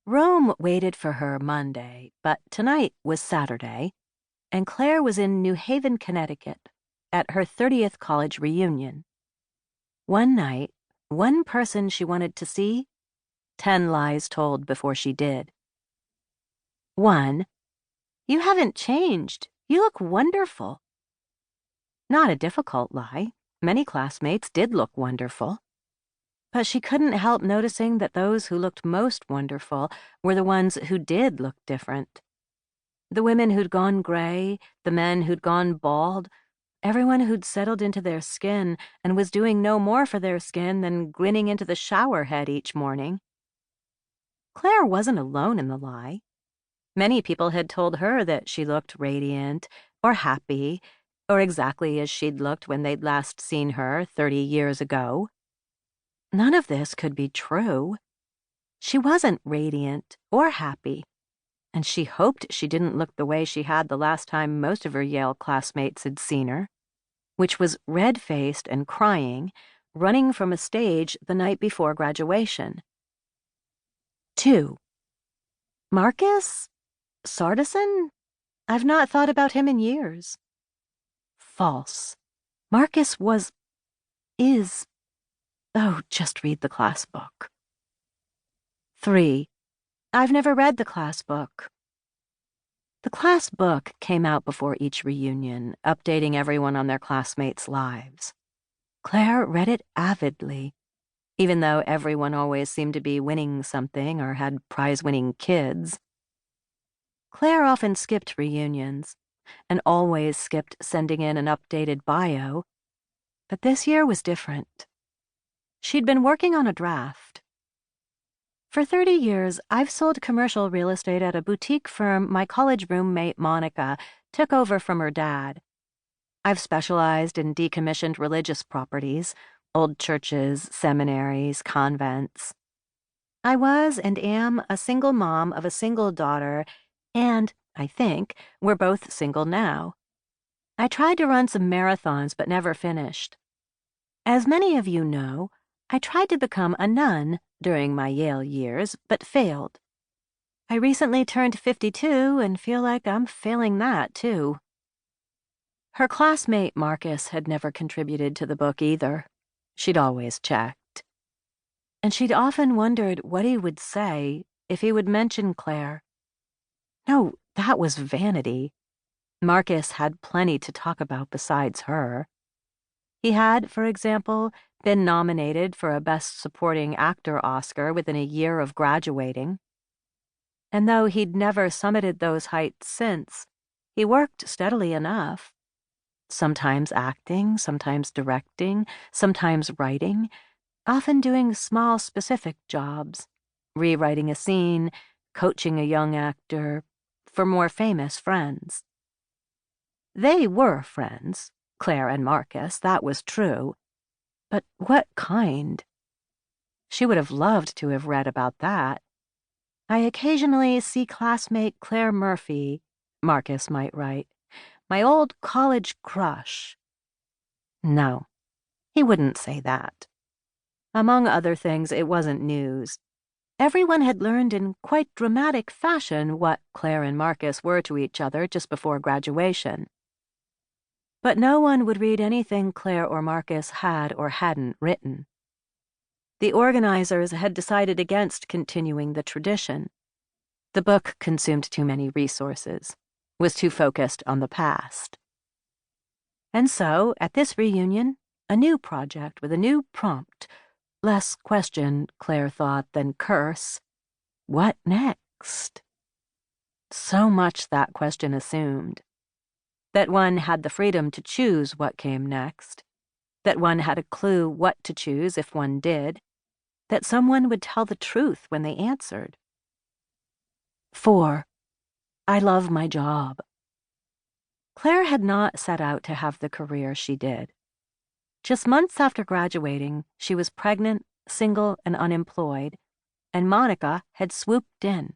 Rome waited for her Monday, but tonight was Saturday, and Claire was in New Haven, Connecticut, at her 30th college reunion. One night, one person she wanted to see, 10 lies told before she did. 1. You haven't changed. You look wonderful. Not a difficult lie. Many classmates did look wonderful. But she couldn't help noticing that those who looked most wonderful were the ones who did look different. The women who'd gone gray, the men who'd gone bald, everyone who'd settled into their skin and was doing no more for their skin than grinning into the shower head each morning. Claire wasn't alone in the lie. Many people had told her that she looked radiant or happy or exactly as she'd looked when they'd last seen her 30 years ago. None of this could be true. She wasn't radiant or happy, and she hoped she didn't look the way she had the last time most of her Yale classmates had seen her, which was red-faced and crying, running from a stage the night before graduation. 2. Marcus? Sardison? I've not thought about him in years. False. Marcus is. Oh, just read the class book. 3. I've never read the class book. The class book came out before each reunion, updating everyone on their classmates' lives. Claire read it avidly, even though everyone always seemed to be winning something or had prize-winning kids. Claire often skipped reunions, and always skipped sending in an updated bio, but this year was different. She'd been working on a draft. For 30 years, I've sold commercial real estate at a boutique firm my college roommate Monica took over from her dad. I've specialized in decommissioned religious properties, old churches, seminaries, convents. I was and am a single mom of a single daughter, and, I think, we're both single now. I tried to run some marathons but never finished. As many of you know, I tried to become a nun during my Yale years, but failed. I recently turned 52 and feel like I'm failing that, too. Her classmate Marcus had never contributed to the book either. She'd always checked. And she'd often wondered what he would say if he would mention Claire. No, that was vanity. Marcus had plenty to talk about besides her. He had, for example, been nominated for a Best Supporting Actor Oscar within a year of graduating. And though he'd never summited those heights since, he worked steadily enough. Sometimes acting, sometimes directing, sometimes writing, often doing small specific jobs, rewriting a scene, coaching a young actor, for more famous friends. They were friends, Claire and Marcus, that was true. But what kind? She would have loved to have read about that. I occasionally see classmate Claire Murphy, Marcus might write, my old college crush. No, he wouldn't say that. Among other things, it wasn't news. Everyone had learned in quite dramatic fashion what Claire and Marcus were to each other just before graduation. But no one would read anything Claire or Marcus had or hadn't written. The organizers had decided against continuing the tradition. The book consumed too many resources, was too focused on the past. And so, at this reunion, a new project with a new prompt, less question, Claire thought, than curse. What next? So much that question assumed. That one had the freedom to choose what came next, that one had a clue what to choose if one did, that someone would tell the truth when they answered. 4. I love my job. Claire had not set out to have the career she did. Just months after graduating, she was pregnant, single, and unemployed, and Monica had swooped in.